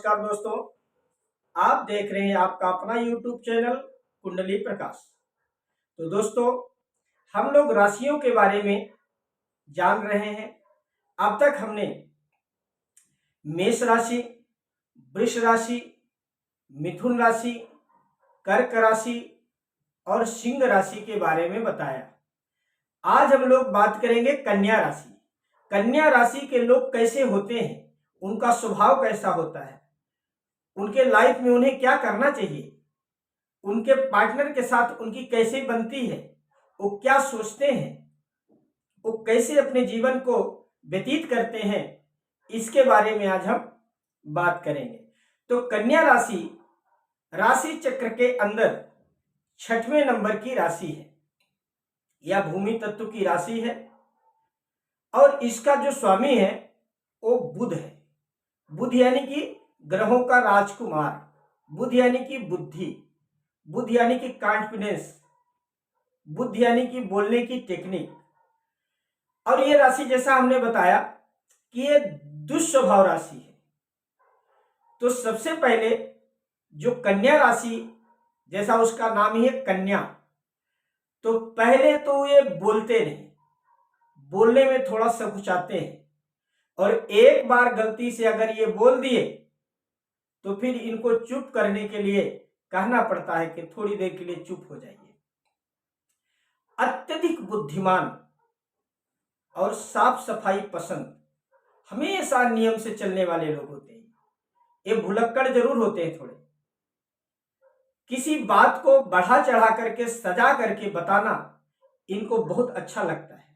नमस्कार दोस्तों, आप देख रहे हैं आपका अपना YouTube चैनल कुंडली प्रकाश। तो दोस्तों, हम लोग राशियों के बारे में जान रहे हैं। अब तक हमने मेष राशि, वृष राशि, मिथुन राशि, कर्क राशि और सिंह राशि के बारे में बताया। आज हम लोग बात करेंगे कन्या राशि। कन्या राशि के लोग कैसे होते हैं, उनका स्वभाव कैसा होता है, उनके लाइफ में उन्हें क्या करना चाहिए, उनके पार्टनर के साथ उनकी कैसे बनती है, वो क्या सोचते हैं, वो कैसे अपने जीवन को व्यतीत करते हैं, इसके बारे में आज हम बात करेंगे। तो कन्या राशि राशि चक्र के अंदर 6वें नंबर की राशि है। यह भूमि तत्व की राशि है और इसका जो स्वामी है वो बुध है। बुध यानी कि ग्रहों का राजकुमार, बुध यानी कि बुद्धि, बुध यानी कि कॉन्फिडेंस, बुध यानी कि बोलने की टेक्निक। और ये राशि जैसा हमने बताया कि ये दुस्वभाव राशि है। तो सबसे पहले जो कन्या राशि, जैसा उसका नाम ही है कन्या, तो पहले तो ये बोलते नहीं, बोलने में थोड़ा संकुचाते हैं और एक बार गलती से अगर ये बोल दिए तो फिर इनको चुप करने के लिए कहना पड़ता है कि थोड़ी देर के लिए चुप हो जाइए। अत्यधिक बुद्धिमान और साफ सफाई पसंद, हमेशा नियम से चलने वाले लोग होते हैं। ये भुलक्कड़ जरूर होते हैं थोड़े, किसी बात को बढ़ा चढ़ा करके सजा करके बताना इनको बहुत अच्छा लगता है।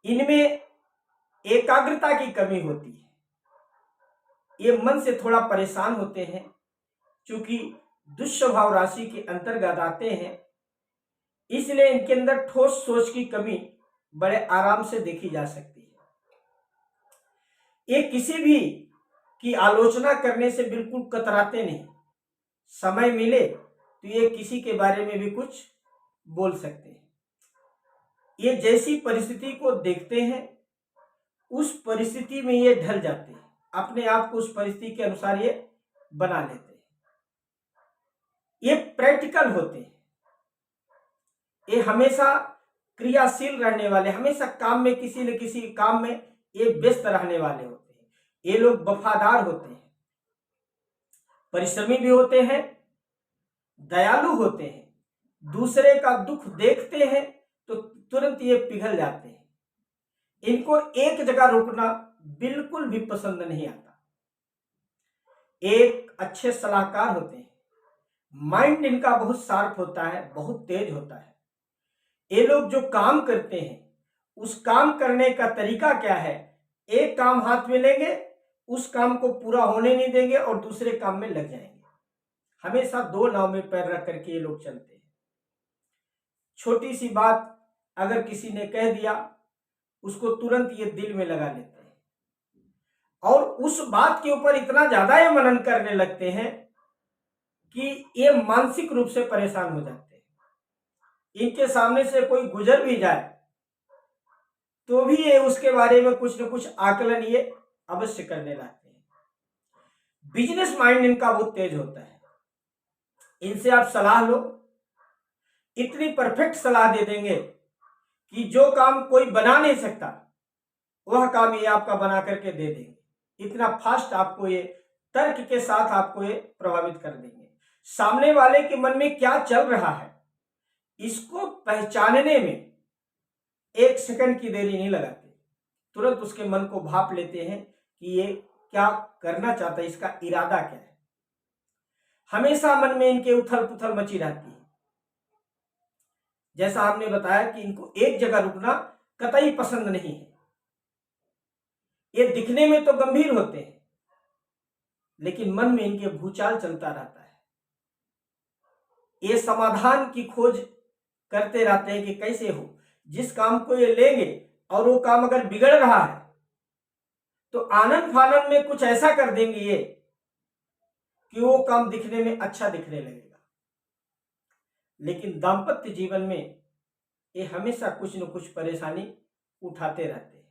इनमें एकाग्रता की कमी होती है, ये मन से थोड़ा परेशान होते हैं। क्योंकि दुस्वभाव राशि के अंतर्गत आते हैं, इसलिए इनके अंदर ठोस सोच की कमी बड़े आराम से देखी जा सकती है। ये किसी भी की आलोचना करने से बिल्कुल कतराते नहीं। समय मिले तो ये किसी के बारे में भी कुछ बोल सकते हैं। ये जैसी परिस्थिति को देखते हैं उस परिस्थिति में ये ढल जाते हैं, अपने आप को उस परिस्थिति के अनुसार ये बना लेते हैं। ये प्रैक्टिकल होते हैं, ये हमेशा क्रियाशील रहने वाले, हमेशा काम में किसी न किसी काम में ये व्यस्त रहने वाले होते हैं। ये लोग वफादार होते हैं, परिश्रमी भी होते हैं, दयालु होते हैं, दूसरे का दुख देखते हैं तो तुरंत ये पिघल जाते हैं। इनको एक जगह रुकना बिल्कुल भी पसंद नहीं आता। एक अच्छे सलाहकार होते हैं, माइंड इनका बहुत शार्प होता है, बहुत तेज होता है। ये लोग जो काम करते हैं उस काम करने का तरीका क्या है, एक काम हाथ में लेंगे, उस काम को पूरा होने नहीं देंगे और दूसरे काम में लग जाएंगे। हमेशा दो नाव में पैर रख करके ये लोग चलते हैं। छोटी सी बात अगर किसी ने कह दिया उसको तुरंत ये दिल में लगा लेते हैं और उस बात के ऊपर इतना ज्यादा ये मनन करने लगते हैं कि ये मानसिक रूप से परेशान हो जाते हैं। इनके सामने से कोई गुजर भी जाए तो भी ये उसके बारे में कुछ न कुछ आकलन ये अवश्य करने लगते हैं। बिजनेस माइंड इनका बहुत तेज होता है। इनसे आप सलाह लो, इतनी परफेक्ट सलाह दे देंगे कि जो काम कोई बना नहीं सकता वह काम ये आपका बना करके दे देंगे। इतना फास्ट आपको ये तर्क के साथ आपको ये प्रभावित कर देंगे। सामने वाले के मन में क्या चल रहा है इसको पहचानने में एक सेकंड की देरी नहीं लगाते, तुरंत उसके मन को भाप लेते हैं कि ये क्या करना चाहता है, इसका इरादा क्या है। हमेशा मन में इनके उथल पुथल मची रहती है। जैसा हमने बताया कि इनको एक जगह रुकना कतई पसंद नहीं है। ये दिखने में तो गंभीर होते हैं लेकिन मन में इनके भूचाल चलता रहता है। ये समाधान की खोज करते रहते हैं कि कैसे हो। जिस काम को ये लेंगे और वो काम अगर बिगड़ रहा है तो आनंद फानंद में कुछ ऐसा कर देंगे ये कि वो काम दिखने में अच्छा दिखने लगेगा। लेकिन दांपत्य जीवन में ये हमेशा कुछ न कुछ परेशानी उठाते रहते हैं।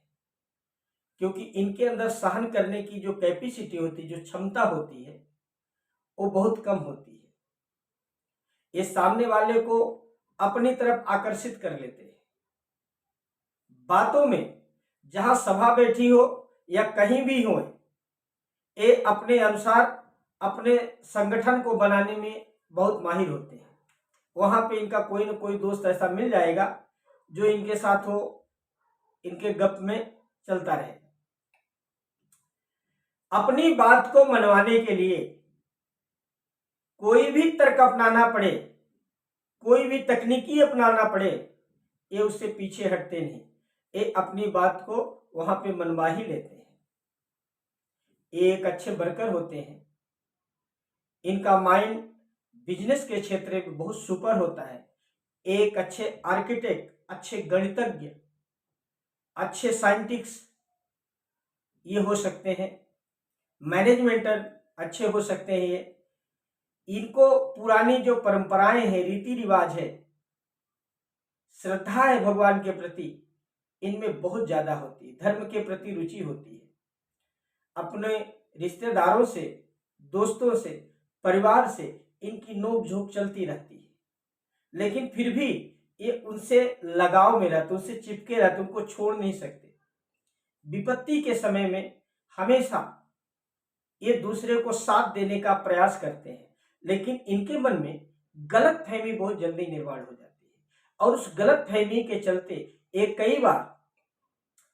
क्योंकि इनके अंदर सहन करने की जो कैपेसिटी होती है, जो क्षमता होती है, वो बहुत कम होती है। ये सामने वाले को अपनी तरफ आकर्षित कर लेते हैं। बातों में जहां सभा बैठी हो या कहीं भी हो, ये अपने अनुसार अपने संगठन को बनाने में बहुत माहिर होते हैं। वहां पे इनका कोई ना कोई दोस्त ऐसा मिल जाएगा जो इनके साथ हो, इनके गप में चलता रहे। अपनी बात को मनवाने के लिए कोई भी तर्क अपनाना पड़े, कोई भी तकनीकी अपनाना पड़े, ये उससे पीछे हटते नहीं। ये अपनी बात को वहां पे मनवा ही लेते हैं। ये एक अच्छे वर्कर होते हैं। इनका माइंड बिजनेस के क्षेत्र में बहुत सुपर होता है। एक अच्छे आर्किटेक्ट, अच्छे गणितज्ञ, अच्छे साइंटिस्ट ये हो सकते हैं। मैनेजमेंटर अच्छे हो सकते हैं ये। इनको पुरानी जो परंपराएं हैं, रीति रिवाज है, श्रद्धा है भगवान के प्रति, इनमें बहुत ज्यादा होती है। धर्म के प्रति रुचि होती है। अपने रिश्तेदारों से, दोस्तों से, परिवार से इनकी नोक झोंक चलती रहती है, लेकिन फिर भी ये उनसे लगाव में रहते, उनसे चिपके रहते, उनको छोड़ नहीं सकते। विपत्ति के समय में हमेशा ये दूसरे को साथ देने का प्रयास करते हैं, लेकिन इनके मन में गलत फहमी बहुत जल्दी निर्माण हो जाती है और उस गलत फहमी के चलते ये कई बार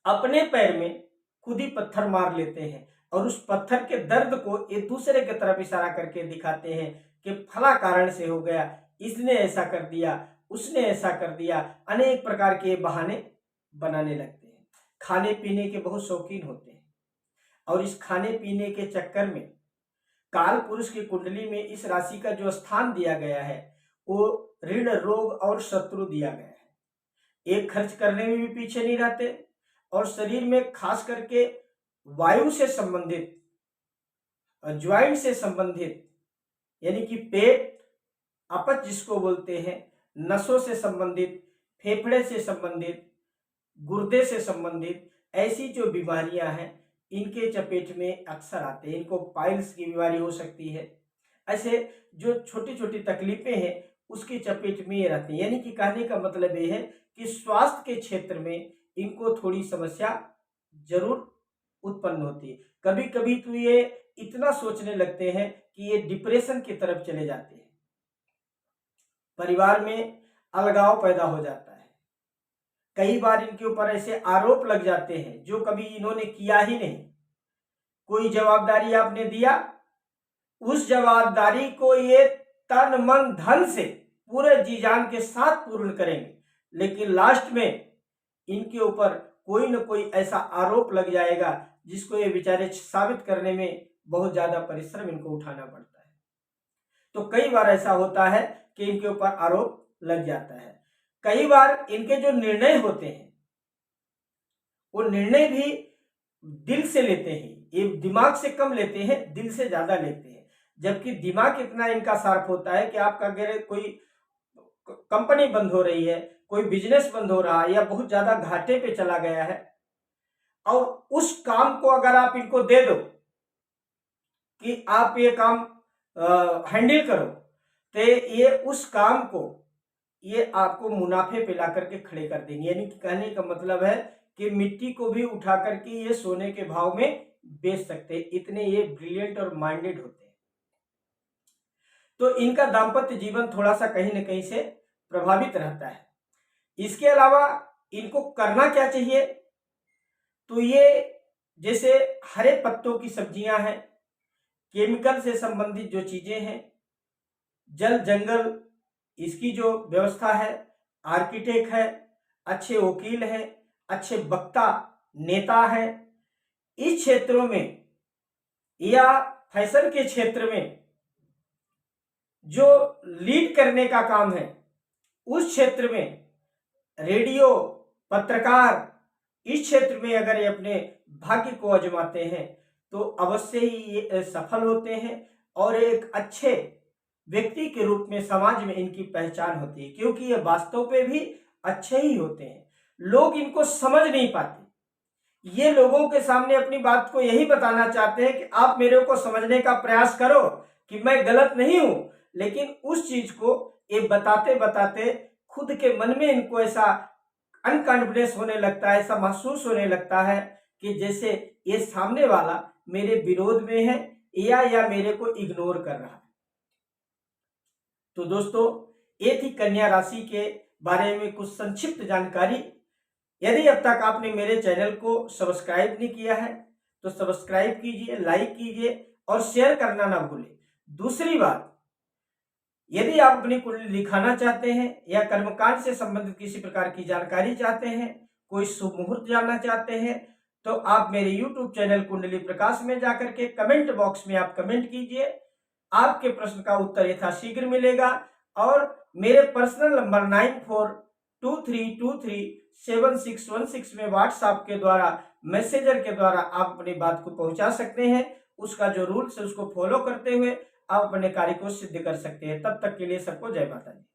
अपने पैर में खुद ही पत्थर मार लेते हैं और उस पत्थर के दर्द को एक दूसरे की तरफ इशारा करके दिखाते हैं कि फला कारण से हो गया, इसने ऐसा कर दिया, उसने ऐसा कर दिया। अनेक प्रकार के बहाने बनाने लगते हैं। खाने पीने के बहुत शौकीन होते हैं और इस खाने पीने के चक्कर में काल पुरुष की कुंडली में इस राशि का जो स्थान दिया गया है वो ऋण, रोग और शत्रु दिया गया है। एक खर्च करने में भी पीछे नहीं रहते और शरीर में खास करके वायु से संबंधित, ज्वाइंट से संबंधित, यानी कि पेट, अपच जिसको बोलते हैं, नसों से संबंधित, फेफड़े से संबंधित, गुर्दे से संबंधित ऐसी जो बीमारियां हैं इनके चपेट में अक्सर आते हैं। इनको पाइल्स की बीमारी हो सकती है। ऐसे जो छोटी छोटी तकलीफें हैं उसकी चपेट में ये रहती है। यानी कि कहने का मतलब ये है कि स्वास्थ्य के क्षेत्र में इनको थोड़ी समस्या जरूर उत्पन्न होती है। कभी कभी तो ये इतना सोचने लगते हैं कि ये डिप्रेशन की तरफ चले जाते हैं। परिवार में अलगाव पैदा हो जाता है। कई बार इनके ऊपर ऐसे आरोप लग जाते हैं जो कभी इन्होंने किया ही नहीं। कोई जवाबदारी आपने दिया, उस जवाबदारी को ये तन मन धन से पूरे जी जान के साथ पूर्ण करेंगे, लेकिन लास्ट में इनके ऊपर कोई न कोई ऐसा आरोप लग जाएगा जिसको ये बेचारे साबित करने में बहुत ज्यादा परिश्रम इनको उठाना पड़ता है। तो कई बार ऐसा होता है कि इनके ऊपर आरोप लग जाता है। कई बार इनके जो निर्णय होते हैं वो निर्णय भी दिल से लेते हैं। ये दिमाग से कम लेते हैं, दिल से ज्यादा लेते हैं। जबकि दिमाग इतना इनका शार्प होता है कि आपका अगर कोई कंपनी बंद हो रही है, कोई बिजनेस बंद हो रहा है या बहुत ज्यादा घाटे पे चला गया है और उस काम को अगर आप इनको दे दो कि आप ये काम हैंडल करो, तो ये उस काम को ये आपको मुनाफे पे ला करके खड़े कर देंगे। यानी कि कहने का मतलब है कि मिट्टी को भी उठा करके ये सोने के भाव में बेच सकते हैं। इतने ये ब्रिलियंट और माइंडेड होते हैं। तो इनका दाम्पत्य जीवन थोड़ा सा कहीं ना कहीं से प्रभावित रहता है। इसके अलावा इनको करना क्या चाहिए, तो ये जैसे हरे पत्तों की सब्जियां हैं, केमिकल से संबंधित जो चीजें हैं, जल जंगल इसकी जो व्यवस्था है, आर्किटेक्ट है, अच्छे वकील है, अच्छे वक्ता नेता है, इस क्षेत्रों में या फैशन के क्षेत्र में जो लीड करने का काम है, उस क्षेत्र में रेडियो, पत्रकार, इस क्षेत्र में अगर ये अपने भाग्य को आजमाते हैं तो अवश्य ही ये सफल होते हैं और एक अच्छे व्यक्ति के रूप में समाज में इनकी पहचान होती है, क्योंकि ये वास्तव पे भी अच्छे ही होते हैं। लोग इनको समझ नहीं पाते, ये लोगों के सामने अपनी बात को यही बताना चाहते हैं कि आप मेरे को समझने का प्रयास करो कि मैं गलत नहीं हूं, लेकिन उस चीज को ये बताते बताते खुद के मन में इनको ऐसा अनकॉन्फिडेंस होने लगता है, ऐसा महसूस होने लगता है कि जैसे ये सामने वाला मेरे विरोध में है या मेरे को इग्नोर कर रहा है। तो दोस्तों, ये थी कन्या राशि के बारे में कुछ संक्षिप्त जानकारी। यदि अब तक आपने मेरे चैनल को सब्सक्राइब नहीं किया है तो सब्सक्राइब कीजिए, लाइक कीजिए और शेयर करना ना भूलें। दूसरी बात, यदि आप अपनी कुंडली दिखाना चाहते हैं या कर्मकांड से संबंधित किसी प्रकार की जानकारी चाहते हैं, कोई शुभ मुहूर्त जानना चाहते हैं, तो आप मेरे YouTube चैनल कुंडली प्रकाश में जाकर के कमेंट बॉक्स में आप कमेंट कीजिए। आपके प्रश्न का उत्तर यथाशीघ्र मिलेगा और मेरे पर्सनल नंबर 9423237616 में व्हाट्सएप के द्वारा, मैसेजर के द्वारा आप अपनी बात को पहुंचा सकते हैं। उसका जो रूल्स है उसको फॉलो करते हुए आप अपने कार्य को सिद्ध कर सकते हैं। तब तक के लिए सबको जय माता दी।